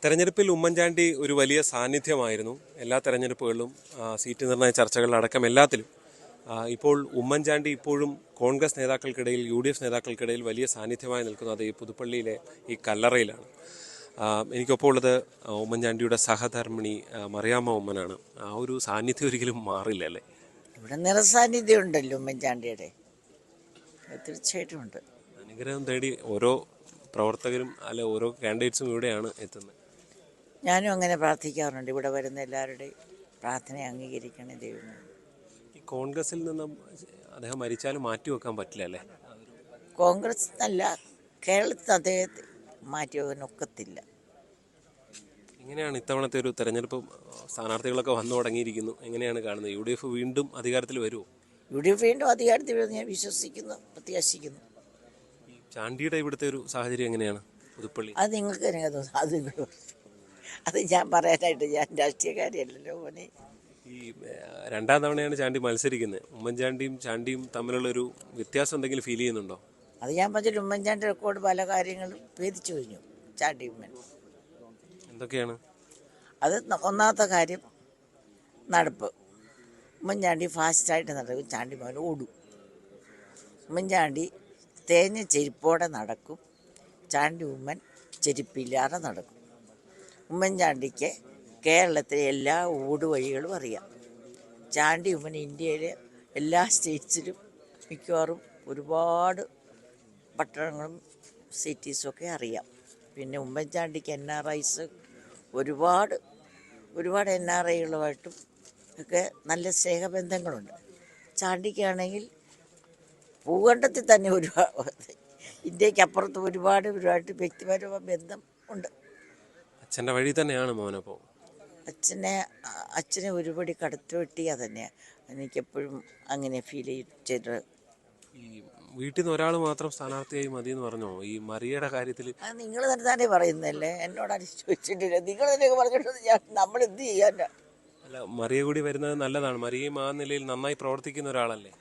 തെരഞ്ഞെടുപ്പിൽ ഉമ്മൻചാണ്ടി ഒരു വലിയ സാന്നിധ്യമായിരുന്നു. എല്ലാ തെരഞ്ഞെടുപ്പുകളിലും സീറ്റ് നിർണയ ചർച്ചകളിലടക്കം എല്ലാത്തിലും. ഇപ്പോൾ ഉമ്മൻചാണ്ടി ഇപ്പോഴും കോൺഗ്രസ് നേതാക്കൾക്കിടയിൽ, UDF നേതാക്കൾക്കിടയിൽ വലിയ സാന്നിധ്യമായി നിൽക്കുന്നത് ഈ പുതുപ്പള്ളിയിലെ ഈ കല്ലറയിലാണ്. എനിക്കൊപ്പോൾ ഉള്ളത് ഉമ്മൻചാണ്ടിയുടെ സഹധർമ്മിണി മറിയാമ്മ ഉമ്മനാണ്. ആ ഒരു സാന്നിധ്യം ഒരിക്കലും മാറില്ല അല്ലേ? ഇവിടെ നിറസാന്നിധ്യം ഉണ്ടല്ലോ ഉമ്മൻചാണ്ടിയുടെ, തീർച്ചയായിട്ടും ഉണ്ട്. അനുഗ്രഹം തേടി ഓരോ പ്രവർത്തകരും അല്ലെ ഓരോ കാൻഡിഡേറ്റ്സും ഇവിടെയാണ് എത്തുന്നത്. ഞാനും അങ്ങനെ പ്രാർത്ഥിക്കാറുണ്ട്. ഇവിടെ വരുന്ന എല്ലാവരുടെയും പ്രാർത്ഥന അംഗീകരിക്കണേ ദൈവമേ. ഈ കോൺഗ്രസിൽ നിന്നും അദ്ദേഹം മരിച്ചാലും മാറ്റിവെക്കാൻ പറ്റില്ല അല്ലേ? കോൺഗ്രസ് അല്ല, കേരളത്തിൽ അദ്ദേഹത്തെ മാറ്റിവെക്കാൻ ഒക്കത്തില്ല. എങ്ങനെയാണ് ഇത്തവണത്തെ ഒരു തെരഞ്ഞെടുപ്പ്? സ്ഥാനാർത്ഥികളൊക്കെ വന്നു തുടങ്ങിയിരിക്കുന്നു. എങ്ങനെയാണ് കാണുന്നത്? UDF വീണ്ടും അധികാരത്തിൽ വരുമോ? UDF വീണ്ടും അധികാരത്തിൽ വരുമെന്ന് ഞാൻ വിശ്വസിക്കുന്നു, പ്രത്യാശിക്കുന്നു. ഈ ചാണ്ടിയുടെ ഇവിടുത്തെ ഒരു സാഹചര്യം എങ്ങനെയാണ് പുതുപ്പള്ളി? അത് നിങ്ങൾക്ക് തന്നെ തോന്നുന്നു. അത് ഞാൻ പറയാനായിട്ട് ഞാൻ രാഷ്ട്രീയക്കാരിയല്ലല്ലോ മോനെ. ഈ രണ്ടാം തവണയാണ് ചാണ്ടി മത്സരിക്കുന്നത്. ഉമ്മൻചാണ്ടിയും ചാണ്ടിയും തമ്മിലുള്ളൊരു വ്യത്യാസം എന്തെങ്കിലും ഫീൽ ചെയ്യുന്നുണ്ടോ? അത് ഞാൻ പറഞ്ഞിട്ട് ഉമ്മൻചാണ്ടി റെക്കോർഡ് പല കാര്യങ്ങളും ഭേദിച്ചു കഴിഞ്ഞു. ചാണ്ടി ഉമ്മൻ എന്തൊക്കെയാണ്? അത് ഒന്നാമത്തെ കാര്യം നടപ്പ്. ഉമ്മൻചാണ്ടി ഫാസ്റ്റായിട്ട് നടക്കും, ചാണ്ടി മോൻ ഓടും. ഉമ്മൻചാണ്ടി തേഞ്ഞ ചെരുപ്പോടെ നടക്കും, ചാണ്ടി ഉമ്മൻ ചെരുപ്പില്ലാതെ നടക്കും. ഉമ്മൻചാണ്ടിക്ക് കേരളത്തിലെ എല്ലാ ഊടുവഴികളും അറിയാം. ചാണ്ടി ഉമ്മൻ ഇന്ത്യയിലെ എല്ലാ സ്റ്റേറ്റ്സിലും മിക്കവാറും ഒരുപാട് പട്ടണങ്ങളും സിറ്റീസുമൊക്കെ അറിയാം. പിന്നെ ഉമ്മൻചാണ്ടിക്ക് NRIs ഒരുപാട് NRIകളുമായിട്ടും ഒക്കെ നല്ല സ്നേഹബന്ധങ്ങളുണ്ട്. ചാണ്ടിക്കാണെങ്കിൽ ഭൂഖണ്ഡത്തിൽ തന്നെ ഇന്ത്യക്കപ്പുറത്ത് ഒരുപാട് വ്യക്തിപരമായ ബന്ധം ഉണ്ട്. അച്ഛൻ്റെ വഴി തന്നെയാണ് മോനപ്പോൾ? അച്ഛനെ ഒരുപടി കടത്തി വെട്ടിയാൽ തന്നെയാണ് എനിക്കെപ്പോഴും അങ്ങനെ ഫീൽ ചെയ്ത്. ഈ വീട്ടിൽ നിന്ന് ഒരാൾ മാത്രം സ്ഥാനാർത്ഥിയായി മതി എന്ന് പറഞ്ഞോ ഈ മറിയയുടെ കാര്യത്തിൽ? അത് നിങ്ങൾ തന്നെ പറയുന്നല്ലേ, എന്നോടാണ് ചോദിച്ചിട്ടില്ല. നിങ്ങൾ തന്നെ പറഞ്ഞിട്ട് നമ്മൾ എന്ത് ചെയ്യാനാ? അല്ല, മറിയ കൂടി വരുന്നത് നല്ലതാണ്. മറിയയും ആ നിലയിൽ നന്നായി പ്രവർത്തിക്കുന്ന ഒരാളല്ലേ?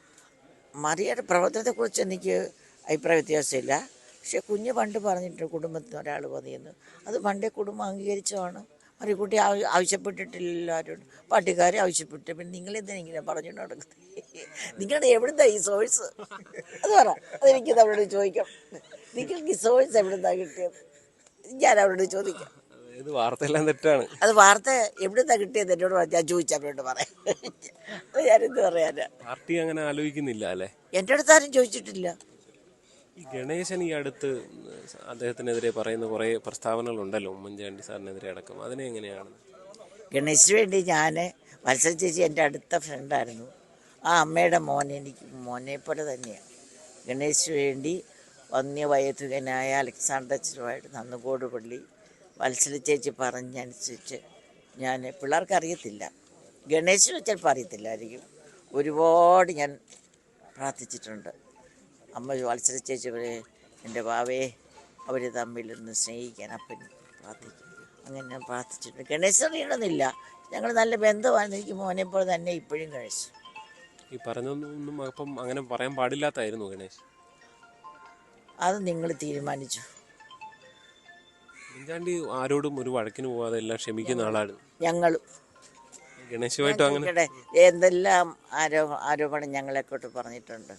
മറിയയുടെ പ്രവർത്തനത്തെക്കുറിച്ച് എനിക്ക് അഭിപ്രായ വ്യത്യാസമില്ല. പക്ഷെ കുഞ്ഞ് പണ്ട് പറഞ്ഞിട്ടുണ്ട് കുടുംബത്തിന് ഒരാൾ മതിയെന്ന്. അത് പണ്ടേ കുടുംബം അംഗീകരിച്ചതാണ്. മറിയക്കുട്ടി ആവശ്യപ്പെട്ടിട്ടില്ല ആരോട്. പാർട്ടിക്കാരെ ആവശ്യപ്പെട്ടു. പിന്നെ നിങ്ങളെന്തിനെ പറഞ്ഞുകൊണ്ട് നടക്കുന്നത്? നിങ്ങളുടെ എവിടുന്നാ ഈ സോഴ്സ്? അത് പറ, അതെനിക്ക് അവരോട് ചോദിക്കാം. നിങ്ങൾക്ക് ഈ സോഴ്സ് എവിടുന്നാ കിട്ടിയത്? ഞാൻ അവരോട് ചോദിക്കാം. വാർത്തയെല്ലാം തെറ്റാണ്. അത് വാർത്ത എവിടുന്നാ കിട്ടിയത് എന്നോട് ഞാൻ ചോദിച്ചവരോട് പറയാം. ഞാനെന്ത് പറയാനാ? പാർട്ടി അങ്ങനെ ആലോചിക്കുന്നില്ല അല്ലേ? എൻ്റെ അടുത്ത് ആരും ചോദിച്ചിട്ടില്ല. ഈ ഗണേശൻ ഈ അടുത്ത് അദ്ദേഹത്തിനെതിരെ പറയുന്ന കുറേ പ്രസ്താവനകളുണ്ടല്ലോ, ഉമ്മൻചാണ്ടി സാറിനെതിരെ അടക്കം. അതിനെ എങ്ങനെയാണ്? ഗണേശന് വേണ്ടി ഞാൻ മത്സര ചേച്ചി എൻ്റെ അടുത്ത ഫ്രണ്ടായിരുന്നു. ആ അമ്മയുടെ മോൻ എനിക്ക് മോനെ പോലെ തന്നെയാണ്. ഗണേശന് വേണ്ടി വന്യവയോധികനായ അലക്സാണ്ടർ അച്ഛനുമായിട്ട് നന്നുകോട് പള്ളി മത്സര ചേച്ചി പറഞ്ഞനുസരിച്ച് ഞാൻ, പിള്ളേർക്ക് അറിയത്തില്ല, ഗണേശന് ചിലപ്പോൾ അറിയത്തില്ലായിരിക്കും, ഒരുപാട് ഞാൻ പ്രാർത്ഥിച്ചിട്ടുണ്ട്. അമ്മ മത്സര ചേച്ചി എൻ്റെ ഭാവയെ അവർ തമ്മിലൊന്ന് സ്നേഹിക്കാൻ അപ്പൻ പ്രാർത്ഥിക്കും. അങ്ങനെ ഞാൻ പ്രാർത്ഥിച്ചിട്ടുണ്ട്. ഗണേശൻ അറിയണമെന്നില്ല, ഞങ്ങൾ നല്ല ബന്ധമാണ്. എനിക്ക് മോനെ പോലെ തന്നെ ഇപ്പോഴും ഗണേശ്. ഈ പറഞ്ഞൊന്നും അപ്പം അങ്ങനെ പറയാൻ പാടില്ലാത്തായിരുന്നു ഗണേശ്. അത് നിങ്ങൾ തീരുമാനിച്ചു. ഉമ്മൻചാണ്ടി ആരോടും ഒരു വഴക്കിന് പോവാതെ എല്ലാം ക്ഷമിക്കുന്ന ആളാണ്. ഞങ്ങൾ ഗണേശുമായിട്ടും അങ്ങനെ എന്തെല്ലാം ആരോപണം ഞങ്ങളെക്കൊണ്ട് പറഞ്ഞിട്ടുണ്ട്.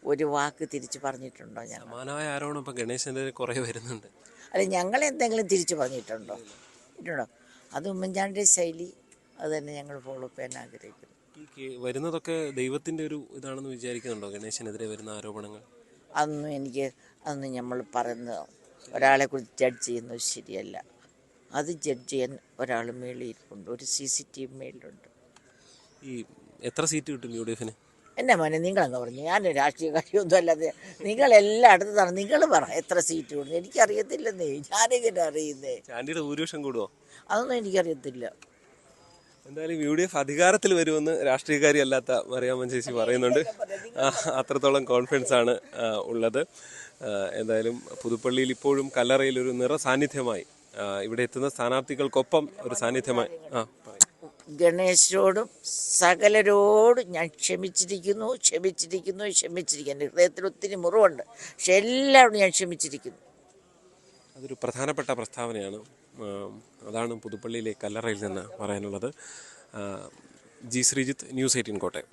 ഒരു വാക്ക് തിരിച്ചു പറഞ്ഞിട്ടുണ്ടോ? സമാനമായ ആരോപണം ഇപ്പം ഗണേശൻ്റെ കുറേ വരുന്നുണ്ട്. അല്ല, ഞങ്ങളെന്തെങ്കിലും തിരിച്ചു പറഞ്ഞിട്ടുണ്ടോ? ഇട്ടുണ്ടോ? അത് ഉമ്മൻചാണ്ടിയുടെ ശൈലി, അത് തന്നെ ഞങ്ങൾ ഫോളോ ചെയ്യാൻ ആഗ്രഹിക്കുന്നു. ഈ വരുന്നതൊക്കെ ദൈവത്തിൻ്റെ ഒരു ഇതാണെന്ന് വിചാരിക്കുന്നുണ്ടോ ഗണേശനെതിരെ വരുന്ന ആരോപണങ്ങൾ? അതൊന്നും നമ്മൾ പറയുന്ന ഒരാളെ കുറിച്ച് ജഡ്ജ് ചെയ്യുന്നത് ശരിയല്ല. അത് ജഡ്ജ് ചെയ്യാൻ ഒരാൾ മേളിയിരിപ്പുണ്ട്, ഒരു CCTV മേളിലുണ്ട്. ഈ എത്ര സീറ്റ് കിട്ടും UDFന്? എന്നെ മോനെ നിങ്ങളങ്ങ് പറഞ്ഞു, ഞാൻ രാഷ്ട്രീയ കാര്യമൊന്നും അല്ലാതെ. നിങ്ങളെല്ലാം അടുത്തതാണ്, നിങ്ങൾ പറ എത്ര സീറ്റ് കൂടുന്നു. എനിക്കറിയത്തില്ലെന്നേ, ഞാനെങ്ങനെ അറിയുന്നേ? ചാണ്ടിയുടെ ഭൂരിപക്ഷം കൂടുമോ? അതൊന്നും എനിക്കറിയത്തില്ല. എന്തായാലും UDF അധികാരത്തിൽ വരുമെന്ന് രാഷ്ട്രീയക്കാരി അല്ലാത്ത മറിയാമ്മ ചേച്ചി പറയുന്നുണ്ട്. അത്രത്തോളം കോൺഫിഡൻസ് ആണ് ഉള്ളത്. എന്തായാലും പുതുപ്പള്ളിയിൽ ഇപ്പോഴും കല്ലറയിൽ ഒരു നിറസാന്നിധ്യമായി, ഇവിടെ എത്തുന്ന സ്ഥാനാർത്ഥികൾക്കൊപ്പം ഒരു സാന്നിധ്യമായി. ഗണേശോടും സകലരോടും ഞാൻ ക്ഷമിച്ചിരിക്കുന്നു. എൻ്റെ ഹൃദയത്തിൽ ഒത്തിരി മുറിവുണ്ട്, പക്ഷെ എല്ലാവരോടും ഞാൻ ക്ഷമിച്ചിരിക്കുന്നു. അതൊരു പ്രധാനപ്പെട്ട പ്രസ്താവനയാണ്. അതാണ് പുതുപ്പള്ളിയിലെ കല്ലറയിൽ നിന്ന് പറയാനുള്ളത്. G Sreejith, news 18 Kottayam.